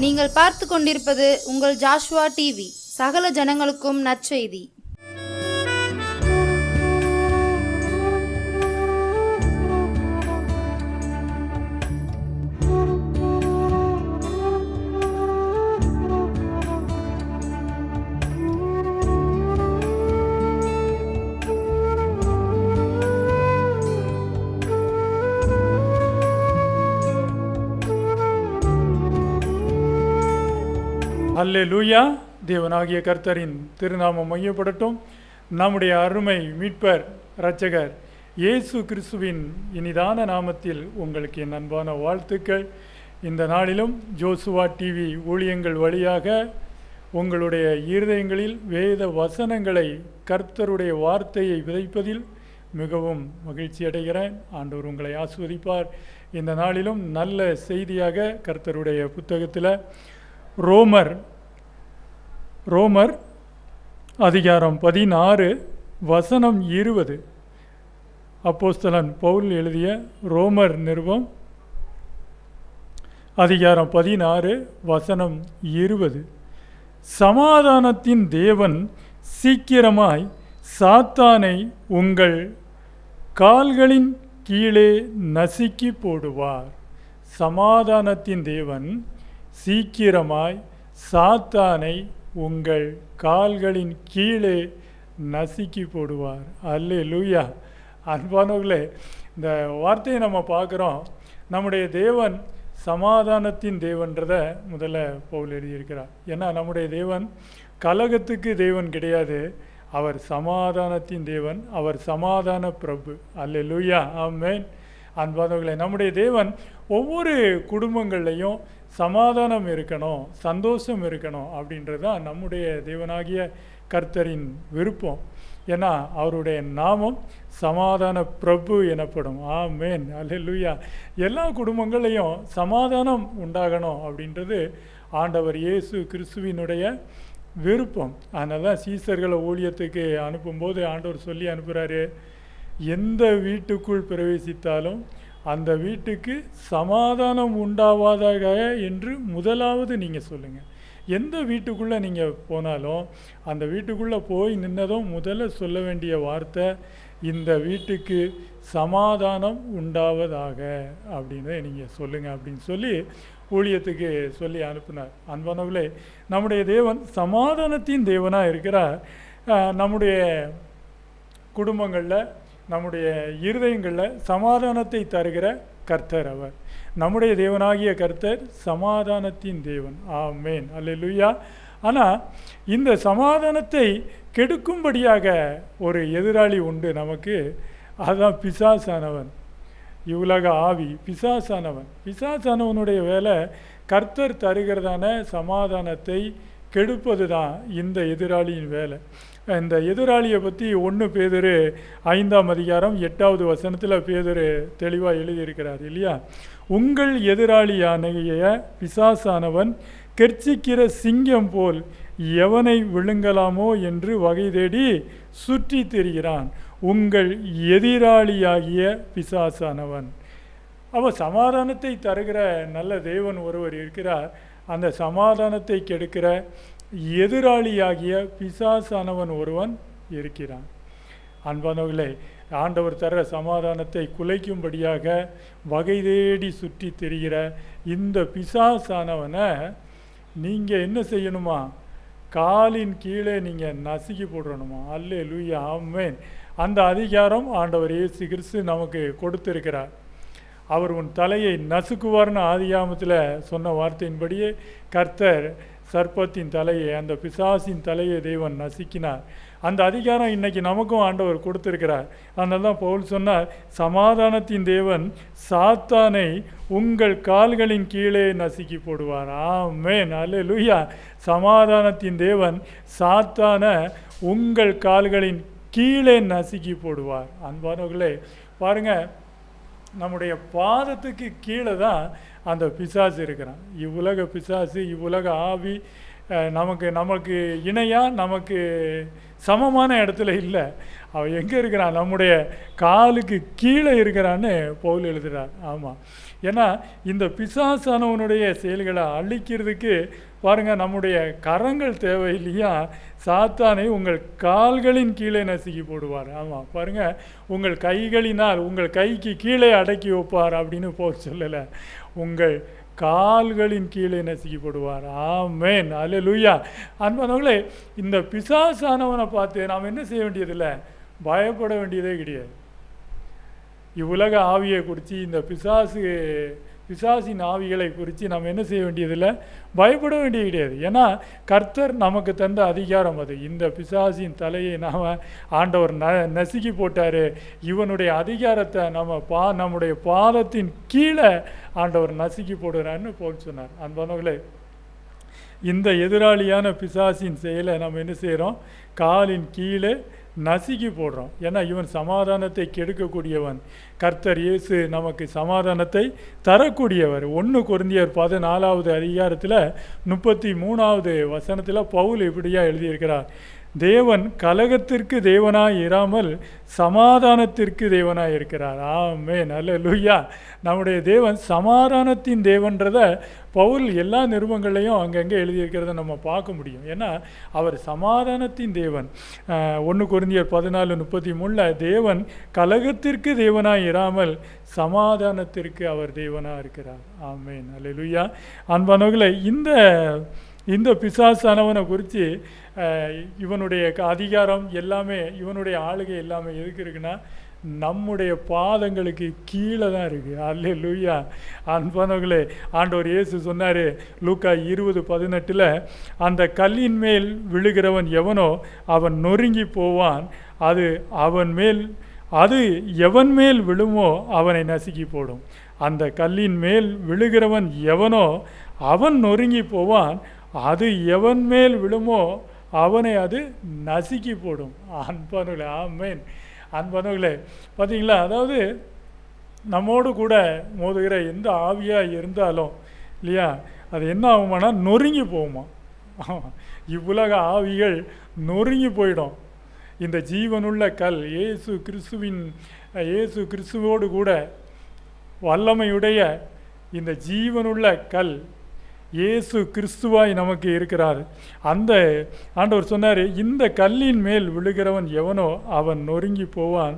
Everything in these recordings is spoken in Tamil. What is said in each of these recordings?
நீங்கள் பார்த்து கொண்டிருப்பது உங்கள் ஜாஷுவா டிவி. சகல ஜனங்களுக்கும் நற்செய்தி. அல்லேலூயா. தேவனாகிய கர்த்தரின் திருநாமம் மையப்படட்டும். நம்முடைய அருமை மீட்பர் இரட்சகர் இயேசு கிறிஸ்துவின் இனிதான நாமத்தில் உங்களுக்கு என் அன்பான வாழ்த்துக்கள். இந்த நாளிலும் ஜோசுவா டிவி ஊழியங்கள் வழியாக உங்களுடைய இருதயங்களில் வேத வசனங்களை, கர்த்தருடைய வார்த்தையை விதைப்பதில் மிகவும் மகிழ்ச்சி அடைகிறேன். ஆண்டவர் உங்களை ஆசீர்வதிப்பார். இந்த நாளிலும் நல்ல செய்தியாக கர்த்தருடைய புத்தகத்தில் ரோமர் அதிகாரம் 16 வசனம் 20, அப்போஸ்தலன் பவுல் எழுதிய ரோமர் நிருபம் அதிகாரம் 16 வசனம் 20. சமாதானத்தின் தேவன் சீக்கிரமாய் சாத்தானை உங்கள் கால்களின் கீழே நசுக்கி போடுவார். சமாதானத்தின் தேவன் சீக்கிரமாய் சாத்தானை உங்கள் கால்களின் கீழே நசுக்கி போடுவார். அல்லேலூயா. அன்பானவர்களே, இந்த வார்த்தையை நம்ம பார்க்குறோம். நம்முடைய தேவன் சமாதானத்தின் தேவன்றதை முதல்ல பவுல் எழுதியிருக்கிறார். ஏன்னா நம்முடைய தேவன் கலகத்துக்கு தேவன் கிடையாது. அவர் சமாதானத்தின் தேவன். அவர் சமாதான பிரபு. அல்லேலூயா. ஆமென். அன்பானவர்களே, நம்முடைய தேவன் ஒவ்வொரு குடும்பங்கள்லையும் சமாதானம் இருக்கணும், சந்தோஷம் இருக்கணும் அப்படின்றது தான் நம்முடைய தேவனாகிய கர்த்தரின் விருப்பம். ஏன்னா அவருடைய நாமம் சமாதான பிரபு எனப்படும். ஆமென். அல்லேலூயா. எல்லா குடும்பங்களையும் சமாதானம் உண்டாகணும் அப்படின்றது ஆண்டவர் இயேசு கிறிஸ்துவினுடைய விருப்பம். அதனால தான் சீசர்களை ஊழியத்துக்கு அனுப்பும்போது ஆண்டவர் சொல்லி அனுப்புகிறாரு, எந்த வீட்டுக்குள் பிரவேசித்தாலும் அந்த வீட்டுக்கு சமாதானம் உண்டாவதாக என்று முதலாவது நீங்கள் சொல்லுங்கள். எந்த வீட்டுக்குள்ளே நீங்கள் போனாலும் அந்த வீட்டுக்குள்ளே போய் நின்னதும் முதல்ல சொல்ல வேண்டிய வார்த்தை, இந்த வீட்டுக்கு சமாதானம் உண்டாவதாக அப்படின்னு நீங்கள் சொல்லுங்கள் அப்படின்னு சொல்லி ஊழியத்துக்கு சொல்லி அனுப்பினார். அன்பானவர்களே, நம்முடைய தேவன் சமாதானத்தின் தேவனாக இருக்கிறார். நம்முடைய குடும்பங்களில், நம்முடைய இருதயங்களில் சமாதானத்தை தருகிற கர்த்தர் அவர். நம்முடைய தேவனாகிய கர்த்தர் சமாதானத்தின் தேவன். ஆமென். அல்லேலூயா. ஆனால் இந்த சமாதானத்தை கெடுக்கும்படியாக ஒரு எதிராளி உண்டு நமக்கு. அதுதான் பிசாசானவன். இவ்வுலக ஆவி பிசாசானவன். பிசாசானவனுடைய வேலை கர்த்தர் தருகிறதான சமாதானத்தை கெடுப்பது தான் இந்த எதிராளியின் வேலை. இந்த எதிராளியை பற்றி 1 பேதுரு 5ஆம் அதிகாரம் 8வது வசனத்தில் பேதுரு தெளிவாக எழுதியிருக்கிறார் இல்லையா? உங்கள் எதிராளியானைய பிசாசானவன் கெர்ச்சிக்கிற சிங்கம் போல் எவனை விழுங்கலாமோ என்று வகை தேடி சுற்றி திரிகிறான். உங்கள் எதிராளியாகிய பிசாசானவன். அவன் சமாதானத்தை தருகிற நல்ல தேவன் ஒருவர் இருக்கிறார். அந்த சமாதானத்தை கெடுக்கிற எதிராளியாகிய பிசாசானவன் ஒருவன் இருக்கிறான். அன்பானவர்களே, ஆண்டவர் தர சமாதானத்தை குலைக்கும்படியாக வகை தேடி சுற்றி திரிகிற இந்த பிசாசானவனை நீங்கள் என்ன செய்யணுமா? காலின் கீழே நீங்கள் நசுக்கி போடணுமா? அல்லேலூயா. ஆமென். அந்த அதிகாரம் ஆண்டவர் இயேசு கிறிஸ்து நமக்கு கொடுத்திருக்கிறார். அவர் உன் தலையை நசுக்குவார்னு ஆதியாமத்தில் சொன்ன வார்த்தையின்படியே கர்த்தர் சர்ப்பத்தின் தலையை, அந்த பிசாசின் தலையை தேவன் நசுக்கினார். அந்த அதிகாரம் இன்னைக்கு நமக்கும் ஆண்டவர் கொடுத்திருக்கிறார். அதனால தான் பவுல் சொன்னார், சமாதானத்தின் தேவன் சாத்தானை உங்கள் கால்களின் கீழே நசுக்கி போடுவார். ஆமென். அல்லேலூயா. சமாதானத்தின் தேவன் சாத்தானை உங்கள் கால்களின் கீழே நசுக்கி போடுவார். அன்பானவர்களே, பாருங்கள், நம்முடைய பாதத்துக்கு கீழே தான் அந்த பிசாசு இருக்கிறான். இவ்வுலக பிசாசு, இவ்வுலக ஆவி நமக்கு இணையாக, நமக்கு சமமான இடத்துல இல்லை. அவன் எங்கே இருக்கிறான்? நம்முடைய காலுக்கு கீழே இருக்கிறான்னு பவுல் எழுதுகிறார். ஆமாம், ஏன்னா இந்த பிசாசானவனுடைய செயல்களை அழிக்கிறதுக்கு பாருங்கள் நம்முடைய கரங்கள் தேவை இல்லையா? சாத்தானை உங்கள் கால்களின் கீழே நசுக்கி போடுவார். ஆமாம், பாருங்கள், உங்கள் கைகளினால் உங்கள் கைக்கு கீழே அடக்கி வைப்பார் அப்படின்னு சொல்லலை, உங்கள் கால்களின் கீழே நசுக்கி போடுவார். ஆமேன், அல்லேலூயா. அன்பானவர்களே, இந்த பிசாசானவனை பார்த்து நாம் என்ன செய்ய வேண்டியதில்லை, பயப்பட வேண்டியதே கிடையாது. இவ்வுலக ஆவியை குறித்து, இந்த பிசாசின் ஆவிகளை குறித்து நாம் என்ன செய்ய வேண்டியதில்லை, பயப்பட வேண்டியது கிடையாது. ஏன்னா கர்த்தர் நமக்கு தந்த அதிகாரம் அது. இந்த பிசாசின் தலையை நாம் ஆண்டவர் நசுக்கி போட்டார். இவனுடைய அதிகாரத்தை நம்முடைய பாதத்தின் கீழே ஆண்டவர் நசுக்கி போடுறான்னு போல் சொன்னார். அன்பானவர்களே, இந்த எதிராளியான பிசாசின் செயலை நம்ம என்ன செய்கிறோம், காலின் கீழே நசுக்கி போடுறோம். ஏன்னா இவன் சமாதானத்தை கெடுக்கக்கூடியவன். கர்த்தர் இயேசு நமக்கு சமாதானத்தை தரக்கூடியவர். 1 கொரிந்தியர் 14வது அதிகாரத்தில் 33வது வசனத்தில் பவுல் இப்படியா எழுதியிருக்கிறார், தேவன் கலகத்திற்கு தேவனாய் இராமல் சமாதானத்திற்கு தேவனாய் இருக்கிறார். ஆமென், அல்லேலூயா. நம்முடைய தேவன் சமாதானத்தின் தேவன்றத பவுல் எல்லா நிருபங்களையும் அங்கங்கே எழுதியிருக்கிறத நம்ம பார்க்க முடியும். ஏன்னா அவர் சமாதானத்தின் தேவன். 1 கொரிந்தியர் 14:33 தேவன் கலகத்திற்கு தேவனாய் இராமல் சமாதானத்திற்கு அவர் தேவனாக இருக்கிறார். ஆமென், அல்லேலூயா. அன்பானவர்களே, இந்த பிசாசானவனை குறித்து இவனுடைய அதிகாரம் எல்லாமே, இவனுடைய ஆளுகை எல்லாமே எதுக்கு இருக்குன்னா நம்முடைய பாதங்களுக்கு கீழே தான் இருக்குது. அல்லேலூயா. அன்பானவர்களே, ஆண்டவர் இயேசு சொன்னார் லூக்கா 20:18, அந்த கல்லின் மேல் விழுகிறவன் எவனோ அவன் நொறுங்கி போவான், அது எவன் மேல் விழுமோ அவனை நசுக்கி போடும். அந்த கல்லின் மேல் விழுகிறவன் எவனோ அவன் நொறுங்கி போவான், அது எவன் மேல் விழுமோ அவனை அது நசுக்கி போடும். அன்பானவர்களே, ஆமென். அன்பானவர்களே, பார்த்தீங்களா, அதாவது நம்மோடு கூட மோதுகிற எந்த ஆவியாக இருந்தாலும் இல்லையா, அது என்ன ஆகுமானா நொறுங்கி போகுமா. இவ்வுலக ஆவிகள் நொறுங்கி போயிடும். இந்த ஜீவனுள்ள கல் இயேசு கிறிஸ்துவோடு கூட வல்லமையுடைய இந்த ஜீவனுள்ள கல் இயேசு கிறிஸ்துவாய் நமக்கு இருக்கிறார். அந்த ஆண்டவர் சொன்னார், இந்த கல்லின் மேல் விழுகிறவன் எவனோ அவன் நொறுங்கி போவான்,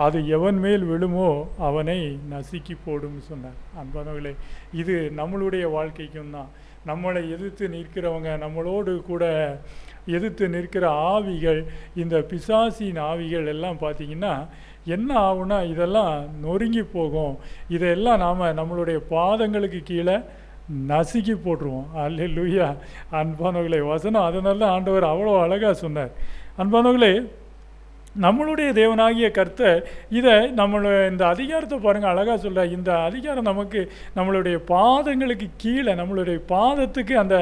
அது எவன் மேல் விழுமோ அவனை நசுக்கி போடும் சொன்னார். அன்பானவர்களே, இது நம்மளுடைய வாழ்க்கைக்கும் தான். நம்மளை எதிர்த்து நிற்கிறவங்க, நம்மளோடு கூட எதிர்த்து நிற்கிற ஆவிகள், இந்த பிசாசின் ஆவிகள் எல்லாம் பார்த்திங்கன்னா என்ன ஆகுனா இதெல்லாம் நொறுங்கி போகும். இதெல்லாம் நம்மளுடைய பாதங்களுக்கு கீழே நசுக்கி போட்டுருவோம். அல்லேலூயா. அன்பானவர்களே, வசனம் அதனால தான் ஆண்டவர் அவ்வளோ அழகாக சொன்னார். அன்பானவர்களே, நம்மளுடைய தேவனாகிய கர்த்தர் இதை இந்த அதிகாரத்தை பாருங்கள், அழகாக சொல்கிறார். இந்த அதிகாரம் நமக்கு நம்மளுடைய பாதங்களுக்கு கீழே, நம்மளுடைய பாதத்துக்கு அந்த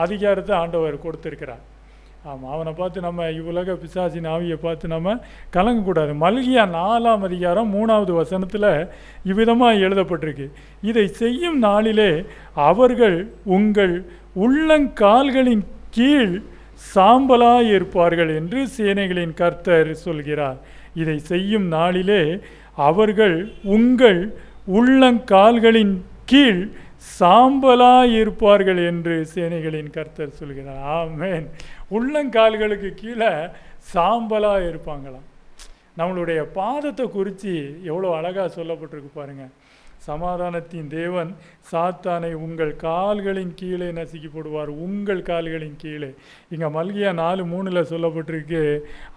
அதிகாரத்தை ஆண்டவர் கொடுத்துருக்கிறார். ஆமாம், அவனை பார்த்து நம்ம இவ்வுலக பிசாசின் ஆவியை பார்த்து நம்ம கலங்கக்கூடாது. மல்கியா 4ஆம் அதிகாரம் 3வது வசனத்தில் இவ்விதமாக எழுதப்பட்டிருக்கு, இதை செய்யும் நாளிலே அவர்கள் உங்கள் உள்ளங்கால்களின் கீழ் சாம்பலாய் இருப்பார்கள் என்று சேனைகளின் கர்த்தர் சொல்கிறார். இதை செய்யும் நாளிலே அவர்கள் உங்கள் உள்ளங்கால்களின் கீழ் சாம்பலாய் இருப்பார்கள் என்று சேனைகளின் கர்த்தர் சொல்கிறார். ஆமென். உள்ளங்கால்களுக்கு கீழே சாம்பலாக இருப்பாங்களாம். நம்மளுடைய பாதத்தை குறித்து எவ்வளோ அழகாக சொல்லப்பட்டிருக்கு பாருங்கள். சமாதானத்தின் தேவன் சாத்தானை உங்கள் கால்களின் கீழே நசுக்கி போடுவார். உங்கள் கால்களின் கீழே. இங்கே மல்கியா 4:3 சொல்லப்பட்டிருக்கு,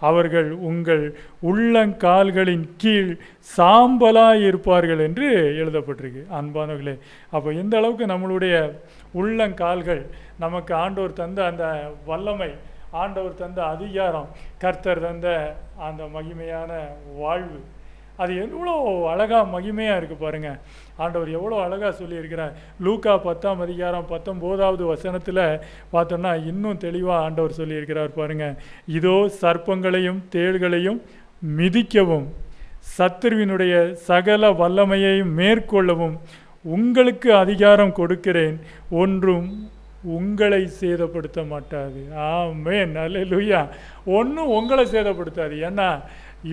அவர்கள் உங்கள் உள்ளங்கால்களின் கீழ் சாம்பலாய் இருப்பார்கள் என்று எழுதப்பட்டிருக்கு. அன்பானவர்களே, அப்போ எந்த அளவுக்கு நம்மளுடைய உள்ளங்கால்கள் நமக்கு ஆண்டவர் தந்த அந்த வல்லமை, ஆண்டவர் தந்த அதிகாரம், கர்த்தர் தந்த அந்த மகிமையான வாழ்வு, அது எவ்வளோ அழகாக மகிமையாக இருக்குது பாருங்கள். ஆண்டவர் எவ்வளோ அழகாக சொல்லியிருக்கிறார். லூக்கா 10ஆம் அதிகாரம் 19வது வசனத்தில் பார்த்தோன்னா இன்னும் தெளிவாக ஆண்டவர் சொல்லியிருக்கிறார் பாருங்கள். இதோ சர்ப்பங்களையும் தேள்களையும் மிதிக்கவும் சத்துருவினுடைய சகல வல்லமையையும் மேற்கொள்ளவும் உங்களுக்கு அதிகாரம் கொடுக்கிறேன், ஒன்றும் உங்களை சேதப்படுத்த மாட்டாது. ஆமென், அல்லேலூயா. ஒன்றும் உங்களை சேதப்படுத்தாது. ஏன்னா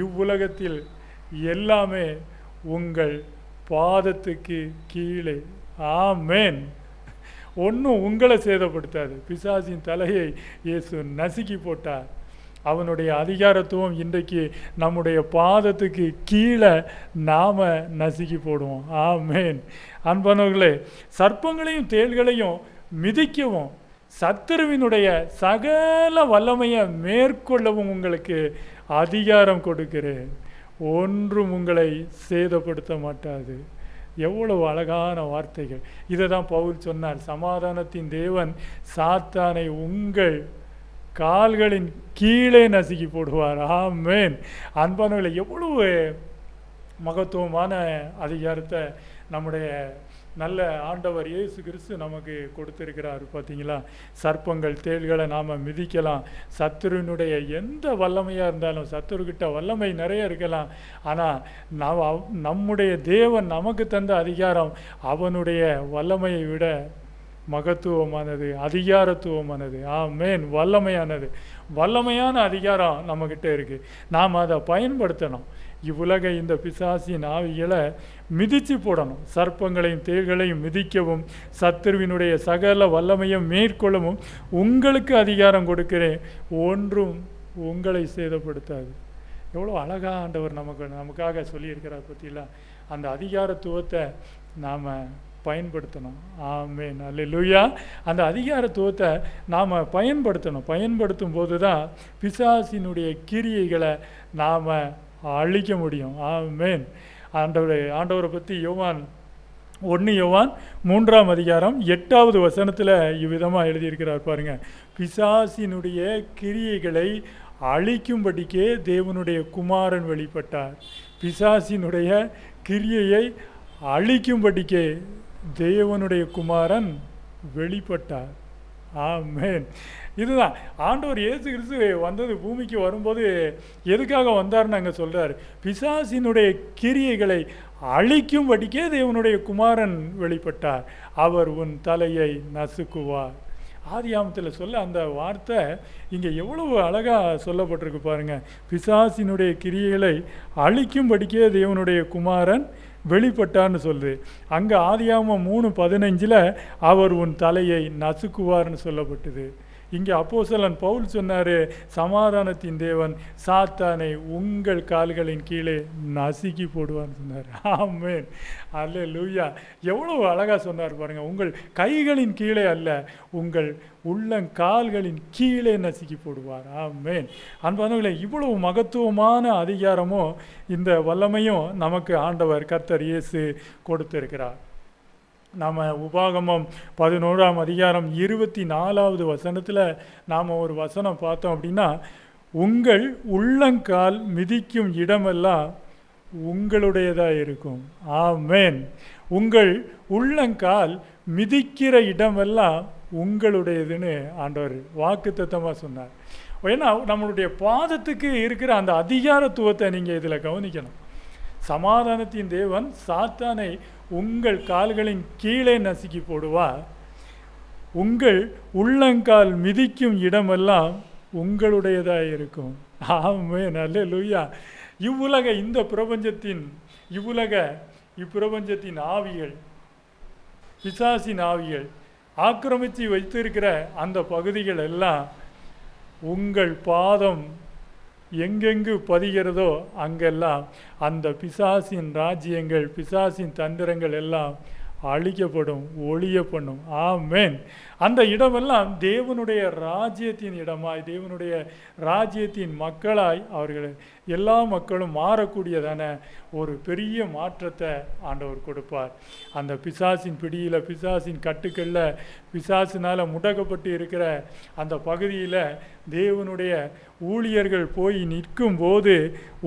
இவ்வுலகத்தில் எல்லாமே உங்கள் பாதத்துக்கு கீழே. ஆமென். ஒன்றும் உங்களை சேதப்படுத்தாது. பிசாசின் தலையை இயேசு நசுக்கி போட்டார். அவனுடைய அதிகாரத்துவம் இன்றைக்கு நம்முடைய பாதத்துக்கு கீழே நாம் நசுக்கி போடுவோம். ஆமென். அன்பானவர்களே, சர்ப்பங்களையும் தேள்களையும் மிதிக்கவும் சத்துருவினுடைய சகல வல்லமையை மேற்கொள்ளவும் உங்களுக்கு அதிகாரம் கொடுக்கிறேன். ஒன்றும் உங்களை சேதப்படுத்த மாட்டாது. எவ்வளவு அழகான வார்த்தைகள். இதை தான் பவுல் சொன்னார். சமாதானத்தின் தேவன் சாத்தானை உங்கள் கால்களின் கீழே நசுக்கி போடுவார். ஆமென். அன்பானவர்களே, எவ்வளவு மகத்துவமான அதிகாரத்தை நம்முடைய நல்ல ஆண்டவர் இயேசு கிறிஸ்து நமக்கு கொடுத்திருக்கிறார். பார்த்தீங்களா? சர்ப்பங்கள் தேள்களை நாம் மிதிக்கலாம். சத்துருவினுடைய எந்த வல்லமையாக இருந்தாலும், சத்துருக்கிட்ட வல்லமை நிறைய இருக்கலாம். ஆனால் நம்முடைய தேவன் நமக்கு தந்த அதிகாரம் அவனுடைய வல்லமையை விட மகத்துவமானது, அதிகாரத்துவமானது. ஆமென். வல்லமையான அதிகாரம் நம்மக்கிட்ட இருக்குது. நாம் அதை பயன்படுத்தணும். இவ்வுலக இந்த பிசாசின் ஆவிகளை மிதித்து போடணும். சர்ப்பங்களையும் தேள்களையும் மிதிக்கவும் சத்துருவினுடைய சகல வல்லமையும் மேற்கொள்ளவும் உங்களுக்கு அதிகாரம் கொடுக்கிறேன். ஒன்றும் உங்களை சேதப்படுத்தாது. எவ்வளோ அழகாக ஆண்டவர் நமக்காக சொல்லியிருக்கிறார். பற்றிலாம் அந்த அதிகாரத்துவத்தை நாம் பயன்படுத்தணும். ஆமென். அல்லேலூயா. அந்த அதிகாரத்துவத்தை நாம் பயன்படுத்தும் போது தான் பிசாசினுடைய கிரியைகளை நாம் அழிக்க முடியும். ஆமென். ஆண்டவரை பற்றி யோவான் 1 யோவான் 3ஆம் அதிகாரம் 8வது வசனத்தில் இவ்விதமாக எழுதியிருக்கிறார் பாருங்க. பிசாசினுடைய கிரியைகளை அழிக்கும்படிக்கே தேவனுடைய குமாரன் வெளிப்பட்டார். பிசாசினுடைய கிரியையை அழிக்கும்படிக்கே தேவனுடைய குமாரன் வெளிப்பட்டார். ஆமென். இதுதான் ஆண்டவர் இயேசு கிறிஸ்து வந்தது. பூமிக்கு வரும்போது எதுக்காக வந்தார்னு அங்கே சொல்கிறார். பிசாசினுடைய கிரியைகளை அழிக்கும்படிக்கே தேவனுடைய குமாரன் வெளிப்பட்டார். அவர் உன் தலையை நசுக்குவார். ஆதியாமத்தில் சொல்ல அந்த வார்த்தை இங்கே எவ்வளவு அழகாக சொல்லப்பட்டிருக்கு பாருங்க. பிசாசினுடைய கிரியைகளை அழிக்கும்படிக்கே தேவனுடைய குமாரன் வெளிப்பட்டார்னு சொல்லுது. அங்கே ஆதியாகமம் 3:15 அவர் உன் தலையை நசுக்குவார்னு சொல்லப்பட்டது. இங்கே அப்போஸ்தலன் பவுல் சொன்னார், சமாதானத்தின் தேவன் சாத்தானை உங்கள் கால்களின் கீழே நசுக்கி போடுவார்னு சொன்னார். ஆமென். அல்லேலூயா. எவ்வளோ அழகாக சொன்னார் பாருங்கள். உங்கள் கைகளின் கீழே அல்ல, உங்கள் உள்ளங்கால்களின் கீழே நசுக்கி போடுவார். ஆமென். அன்பானவர்களே, இவ்வளவு மகத்துவமான அதிகாரமும் இந்த வல்லமையும் நமக்கு ஆண்டவர் கர்த்தர் இயேசு கொடுத்திருக்கிறார். நாம் உபாகமம் 11ஆம் அதிகாரம் 24வது வசனத்தில் நாம் ஒரு வசனம் பார்த்தோம் அப்படின்னா, உங்கள் உள்ளங்கால் மிதிக்கும் இடமெல்லாம் உங்களுடையதாக இருக்கும். ஆமென். உங்கள் உள்ளங்கால் மிதிக்கிற இடமெல்லாம் உங்களுடையதுன்னு ஆண்டவர் வாக்குத்தத்தமாக சொன்னார். ஏன்னா நம்மளுடைய பாதத்துக்கு இருக்கிற அந்த அதிகாரத்துவத்தை நீங்கள் இதில் கவனிக்கணும். சமாதானத்தின் தேவன் சாத்தானை உங்கள் கால்களின் கீழே நசுக்கி போடுவார். உங்கள் உள்ளங்கால் மிதிக்கும் இடமெல்லாம் உங்களுடையதாக இருக்கும். ஆமென். அல்லேலூயா. இந்த பிரபஞ்சத்தின் ஆவிகள், பிசாசின் ஆவிகள் ஆக்கிரமித்து வைத்திருக்கிற அந்த பகுதிகள் எல்லாம் உங்கள் பாதம் எங்கெங்கு பதிகிறதோ அங்கெல்லாம் அந்த பிசாசின் ராஜ்யங்கள், பிசாசின் தந்திரங்கள் எல்லாம் அழிக்கப்படும், ஒழிய பண்ணும். ஆமென். அந்த இடமெல்லாம் தேவனுடைய ராஜ்யத்தின் இடமாய், தேவனுடைய ராஜ்யத்தின் மக்களாய் அவர்கள் எல்லா மக்களும் மாறக்கூடியதான ஒரு பெரிய மாற்றத்தை ஆண்டவர் கொடுப்பார். அந்த பிசாசின் பிடியில், பிசாசின் கட்டுக்களில், பிசாசினால் முடக்கப்பட்டு இருக்கிற அந்த பகுதியில் தேவனுடைய ஊழியர்கள் போய் நிற்கும் போது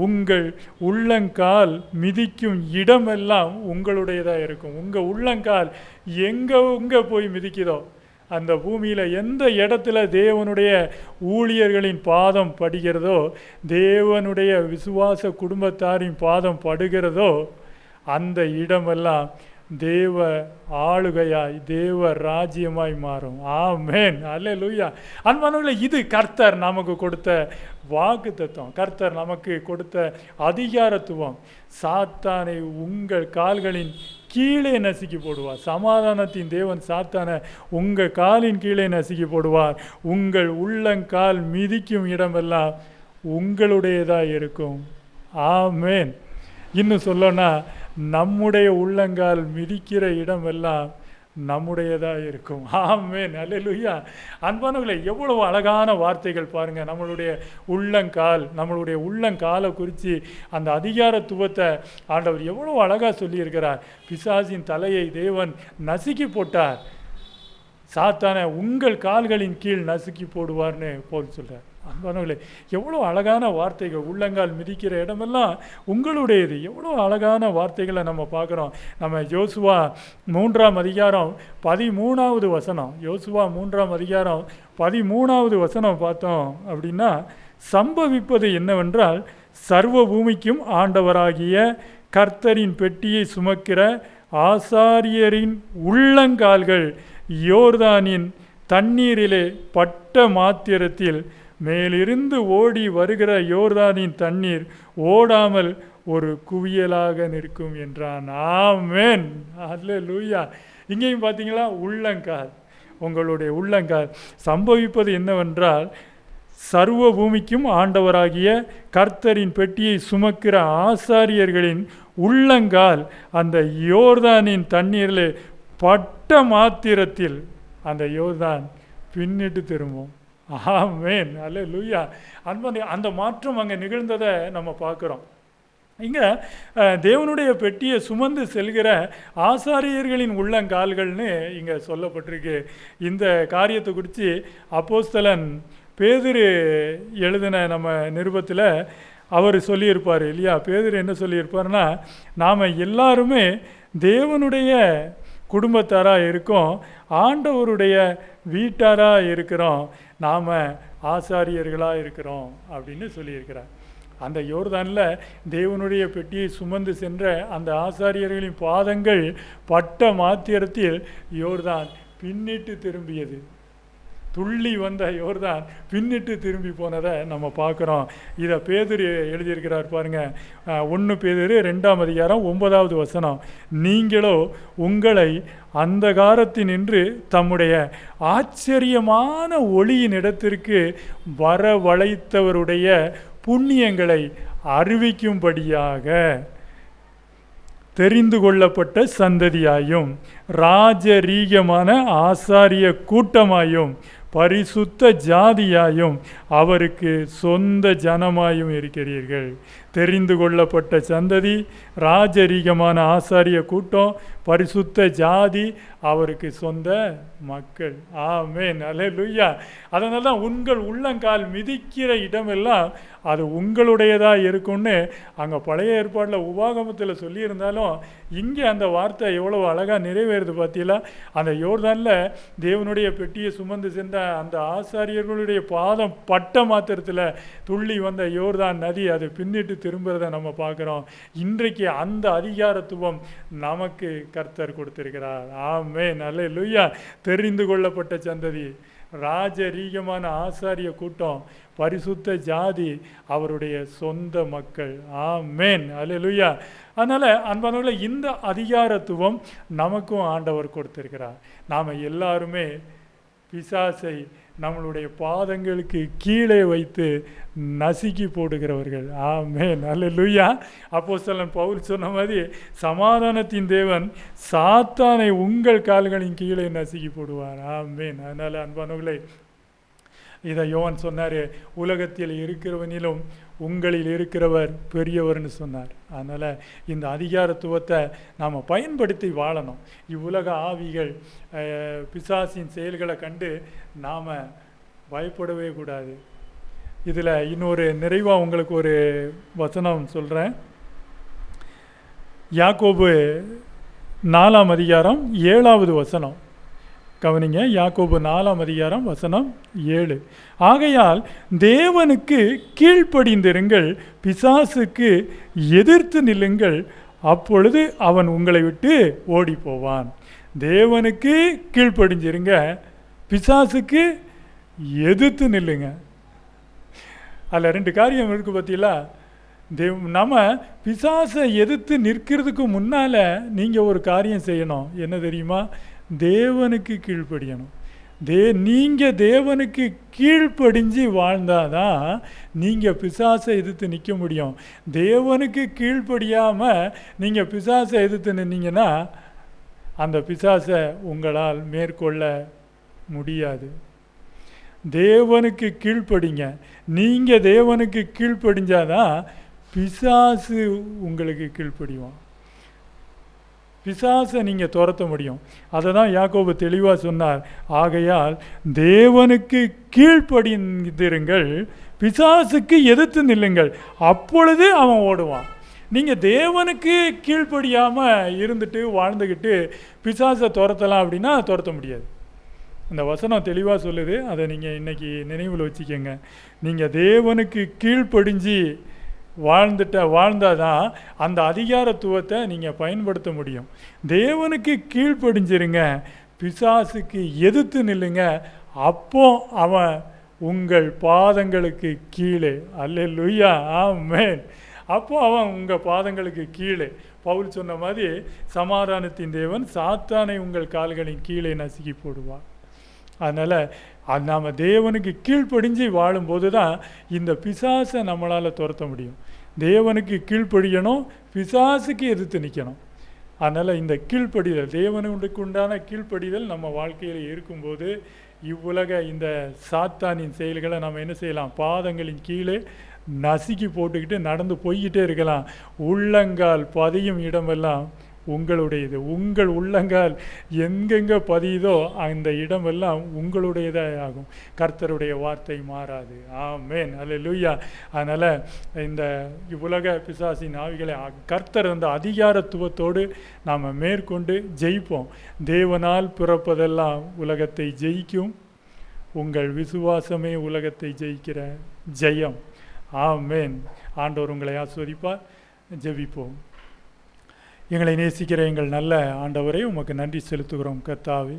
உங்கள் உள்ளங்கால் மிதிக்கும் இடமெல்லாம் உங்களுடையதாக இருக்கும். உங்கள் உள்ளங்கால் எங்கே போய் மிதிக்குதோ அந்த பூமியில் எந்த இடத்துல தேவனுடைய ஊழியர்களின் பாதம் படுகிறதோ, தேவனுடைய விசுவாச குடும்பத்தாரின் பாதம் படுகிறதோ, அந்த இடமெல்லாம் தேவ ஆளுகையாய் தேவ ராஜ்யமாய் மாறும். ஆமென், அல்லேலூயா. அன்பானவர்களே, இது கர்த்தர் நமக்கு கொடுத்த வாக்குத்தத்தம், கர்த்தர் நமக்கு கொடுத்த அதிகாரத்துவம். சாத்தானை உங்கள் கால்களின் கீழே நசுக்கி போடுவார். சமாதானத்தின் தேவன் சாத்தானை உங்கள் காலின் கீழே நசுக்கி போடுவார். உங்கள் உள்ளங்கால் மிதிக்கும் இடமெல்லாம் உங்களுடையதாக இருக்கும். ஆமென். இன்னும் சொல்லனா, நம்முடைய உள்ளங்கால் மிதிக்கிற இடமெல்லாம் நம்முடையதாக இருக்கும். ஆமென், அல்லேலூயா. அன்பானவர்களே, எவ்வளவு அழகான வார்த்தைகள் பாருங்கள். நம்மளுடைய நம்மளுடைய உள்ளங்காலை குறித்து அந்த அதிகாரத்துவத்தை ஆண்டவர் எவ்வளவு அழகாக சொல்லியிருக்கிறார். பிசாசின் தலையை தேவன் நசுக்கி போட்டார். சாத்தானை உங்கள் கால்களின் கீழ் நசுக்கி போடுவார்னு போல் சொல்கிறார். அன்பானவர்களே, எவ்வளோ அழகான வார்த்தைகள். உள்ளங்கால் மிதிக்கிற இடமெல்லாம் உங்களுடையது. எவ்வளோ அழகான வார்த்தைகளை நம்ம பார்க்குறோம். நம்ம யோசுவா 3ஆம் அதிகாரம் 13வது வசனம், யோசுவா 3ஆம் அதிகாரம் 13வது வசனம் பார்த்தோம் அப்படின்னா, சம்பவிப்பது என்னவென்றால், சர்வ பூமிக்கும் ஆண்டவராகிய கர்த்தரின் பெட்டியை சுமக்கிற ஆசாரியரின் உள்ளங்கால்கள் யோர்தானின் தண்ணீரிலே பட்ட மாத்திரத்தில் மேலிருந்து ஓடி வருகிற யோர்தானின் தண்ணீர் ஓடாமல் ஒரு குவியலாக நிற்கும் என்றான். ஆமென், அல்லேலூயா. இங்கேயும் பார்த்தீங்களா, உள்ளங்கால், உங்களுடைய உள்ளங்கால். சம்பவிப்பது என்னவென்றால், சர்வ பூமிக்கும் ஆண்டவராகிய கர்த்தரின் பெட்டியை சுமக்கிற ஆசாரியர்களின் உள்ளங்கால் அந்த யோர்தானின் தண்ணீரில் பட்ட மாத்திரத்தில் அந்த யோர்தான் பின்னிட்டு திரும்பும். ஆமென், அல்லேலூயா. அன்பான, அந்த மாற்றம் அங்கே நிகழ்ந்ததை நம்ம பார்க்குறோம். இங்கே தேவனுடைய பெட்டியை சுமந்து செல்கிற ஆசாரியர்களின் உள்ளங்கால்கள்னு இங்கே சொல்லப்பட்டிருக்கு. இந்த காரியத்தை குறித்து அப்போஸ்தலன் பேதுரு எழுதின நம்ம நிருபத்தில் அவர் சொல்லியிருப்பார் இல்லையா? பேதுரு என்ன சொல்லியிருப்பார்னா, நாம் எல்லாருமே தேவனுடைய குடும்பத்தாராக இருக்கோம், ஆண்டவருடைய வீட்டாராக இருக்கிறோம், நாம் ஆசாரியர்களாக இருக்கிறோம் அப்படின்னு சொல்லியிருக்கிறார். அந்த யோர்தானில் தேவனுடைய பெட்டியை சுமந்து சென்ற அந்த ஆசாரியர்களின் பாதங்கள் பட்ட மாத்திரத்தில் யோர்தான் பின்னிட்டு திரும்பியது. துள்ளி வந்த யோர்தான் பின்னிட்டு திரும்பி போனதை நம்ம பார்க்குறோம். இதை பேதுரு எழுதியிருக்கிறார் பாருங்கள். 1 பேதுரு 2ஆம் அதிகாரம் 9வது வசனம், நீங்களோ உங்களை அந்தகாரத்தினின்று தம்முடைய ஆச்சரியமான ஒளியின் இடத்திற்கு வரவழைத்தவருடைய புண்ணியங்களை அறிவிக்கும்படியாக தெரிந்து கொள்ளப்பட்ட சந்ததியாயும் ராஜரீகமான ஆசாரிய கூட்டமாயும் பரிசுத்த ஜாதியாயும் அவருக்கு சொந்த ஜனமாயும் இருக்கிறீர்கள். தெரிந்து கொள்ளப்பட்ட சந்ததி, ராஜரீகமான ஆசாரிய கூட்டம், பரிசுத்த ஜாதி, அவருக்கு சொந்த மக்கள். ஆமென், அல்லேலூயா. அதனால தான் உங்கள் உள்ளங்கால் மிதிக்கிற இடமெல்லாம் அது உங்களுடையதாக இருக்கும்னு அங்கே பழைய ஏற்பாட்டில் உபாகமத்தில் சொல்லியிருந்தாலும் இங்கே அந்த வார்த்தை எவ்வளோ அழகாக நிறைவேறுது பார்த்தீங்களா? அந்த யோர்தானில் தேவனுடைய பெட்டியை சுமந்து சென்ற அந்த ஆசாரியர்களுடைய பாதம் பட்ட மாத்திரத்தில் துள்ளி வந்த யோர்தான் நதி அது பின்னிட்டு திரும்புறதை நம்ம பார்க்குறோம். இன்றைக்கு அந்த அதிகாரத்துவம் நமக்கு கர்த்தர் கொடுத்திருக்கிறார். ஆமென், அல்லேலூயா. தெரிந்து கொள்ளப்பட்ட சந்ததி, ராஜரீகமான ஆசாரிய கூட்டம், பரிசுத்த ஜாதி, அவருடைய சொந்த மக்கள். ஆமென், அல்லேலூயா. அதனால் அன்பானவர்களே, இந்த அதிகாரத்துவம் நமக்கும் ஆண்டவர் கொடுத்திருக்கிறார். நாம் எல்லாருமே பிசாசை நம்மளுடைய பாதங்களுக்கு கீழே வைத்து நசுக்கி போடுகிறவர்கள். ஆமென், அல்லேலூயா. அப்போஸ்தலன் பவுல் சொன்ன மாதிரி சமாதானத்தின் தேவன் சாத்தானை உங்கள் கால்களின் கீழே நசுக்கி போடுவார். ஆமென். அதனால் அன்பானவர்களே, இதை யோவான் சொன்னார், உலகத்தில் இருக்கிறவனிலும் உங்களில் இருக்கிறவர் பெரியவர்னு சொன்னார். அதனால் இந்த அதிகாரத்துவத்தை நாம் பயன்படுத்தி வாழணும். இவ்வுலக ஆவிகள் பிசாசின் செயல்களை கண்டு நாம் பயப்படவே கூடாது. இதில் இன்னொரு நிறைவாக உங்களுக்கு ஒரு வசனம் சொல்கிறேன். யாக்கோபு 4ஆம் அதிகாரம் 7வது வசனம் கவனிங்க. யாக்கோபு 4ஆம் அதிகாரம் வசனம் 7, ஆகையால் தேவனுக்கு கீழ்ப்படிந்திருங்கள், பிசாசுக்கு எதிர்த்து நில்லுங்கள், அப்பொழுது அவன் உங்களை விட்டு ஓடி போவான். தேவனுக்கு கீழ்ப்படிஞ்சிருங்க, பிசாசுக்கு எதிர்த்து நில்லுங்க. அதில் 2 காரியம் இருக்குது பார்த்தீங்களா? நம்ம பிசாசை எதிர்த்து நிற்கிறதுக்கு முன்னால் நீங்கள் ஒரு காரியம் செய்யணும். என்ன தெரியுமா? தேவனுக்கு கீழ்ப்படியணும். நீங்கள் தேவனுக்கு கீழ்ப்படிஞ்சு வாழ்ந்தாதான் நீங்கள் பிசாசை எதிர்த்து நிற்க முடியும். தேவனுக்கு கீழ்ப்படியாமல் நீங்கள் பிசாசை எதிர்த்து நின்னீங்கன்னா அந்த பிசாசை உங்களால் மேற்கொள்ள முடியாது. தேவனுக்கு கீழ்ப்படிங்க. நீங்கள் தேவனுக்கு கீழ்ப்படிஞ்சாதான் பிசாசு உங்களுக்கு கீழ்ப்படிவான். பிசாசை நீங்கள் துரத்த முடியும். அதை தான் யாக்கோபு தெளிவாக சொன்னார். ஆகையால் தேவனுக்கு கீழ்ப்படிந்திருங்கள், பிசாசுக்கு எதிர்த்து நில்லுங்கள், அப்பொழுது அவன் ஓடுவான். நீங்கள் தேவனுக்கு கீழ்ப்படியாமல் இருந்துட்டு வாழ்ந்துக்கிட்டு பிசாசை துரத்தலாம் அப்படின்னா துரத்த முடியாது. இந்த வசனம் தெளிவாக சொல்லுது. அதை நீங்கள் இன்றைக்கி நினைவில் வச்சுக்கோங்க. நீங்கள் தேவனுக்கு கீழ்ப்படிஞ்சு வாழ்ந்தால் தான் அந்த அதிகாரத்துவத்தை நீங்கள் பயன்படுத்த முடியும். தேவனுக்கு கீழ்ப்படிஞ்சிருங்க, பிசாசுக்கு எதிர்த்து நில்லுங்க, அப்போ அவன் உங்கள் பாதங்களுக்கு கீழே. அல்லேலூயா, ஆமென். அப்போ அவன் உங்கள் பாதங்களுக்கு கீழே. பவுல் சொன்ன மாதிரி சமாதானத்தின் தேவன் சாத்தானை உங்கள் கால்களின் கீழே நசுக்கி போடுவார். அதனால் நாம் தேவனுக்கு கீழ்ப்படிஞ்சு வாழும்போது தான் இந்த பிசாசை நம்மளால் துரத்த முடியும். தேவனுக்கு கீழ்ப்படியணும், பிசாசுக்கு எதிர்த்து நிற்கணும். அதனால் இந்த கீழ்ப்படிதல், தேவனுக்கு உண்டான கீழ்ப்படிதல் நம்ம வாழ்க்கையில் இருக்கும்போது இவ்வுலக இந்த சாத்தானின் செயல்களை நம்ம என்ன செய்யலாம்? பாதங்களின் கீழே நசுக்கி போட்டுக்கிட்டு நடந்து போய்கிட்டே இருக்கலாம். உள்ளங்கால் பதியும் இடமெல்லாம் உங்களுடையது. உங்கள் உள்ளங்கால் எங்கெங்கே பதியுதோ அந்த இடமெல்லாம் உங்களுடையதாக ஆகும். கர்த்தருடைய வார்த்தை மாறாது. ஆமென், அல்லேலூயா. அதனால் இந்த உலக பிசாசின் ஆவிகளை கர்த்தர் அந்த அதிகாரத்துவத்தோடு நாம் மேற்கொண்டு ஜெயிப்போம். தேவனால் பிறப்பதெல்லாம் உலகத்தை ஜெயிக்கும். உங்கள் விசுவாசமே உலகத்தை ஜெயிக்கிற ஜெயம். ஆமென். ஆண்டவர் உங்களை ஆசீர்வதிப்பார். ஜெபிப்போம். எங்களை நேசிக்கிற எங்கள் நல்ல ஆண்டவரே, உமக்கு நன்றி செலுத்துகிறோம். கர்த்தாவே,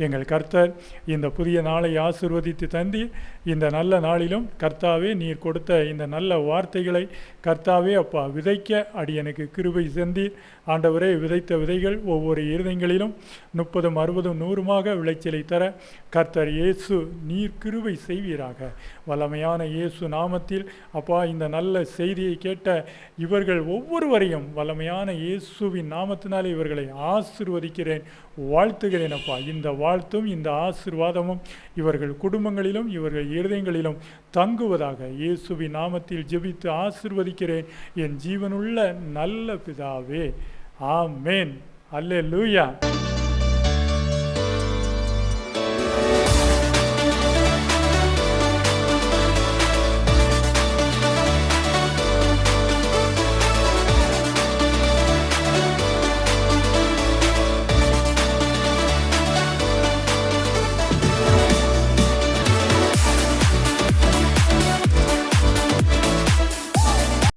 எங்கள் கர்த்தர் இந்த புதிய நாளை ஆசீர்வதித்து தந்தீர். இந்த நல்ல நாளிலும் கர்த்தாவே, நீர் கொடுத்த இந்த நல்ல வார்த்தைகளை கர்த்தாவே அப்பா விதைக்க அடியனுக்கு கிருபை செந்தீர். ஆண்டவரே, விதைத்த விதைகள் ஒவ்வொரு இருதயங்களிலும் 30, 60, 100 விளைச்சலை தர கர்த்தர் இயேசு நீர் கிருபை செய்வீராக. வல்லமையான இயேசு நாமத்தில் அப்பா இந்த நல்ல செய்தியை கேட்ட இவர்கள் ஒவ்வொருவரையும் வல்லமையான இயேசுவின் நாமத்தினாலே இவர்களை ஆசீர்வதிக்கிறேன், வாழ்த்துகிறேன் அப்பா. இந்த வாழ்த்தும் இந்த ஆசீர்வாதமும் இவர்கள் குடும்பங்களிலும் இவர்கள் இருதயங்களிலும் தங்குவதாக இயேசுவின் நாமத்தில் ஜெபித்து ஆசீர்வதிக்கிறேன் என் ஜீவனுள்ள நல்ல பிதாவே. ஆமென். அல்லேலூயா.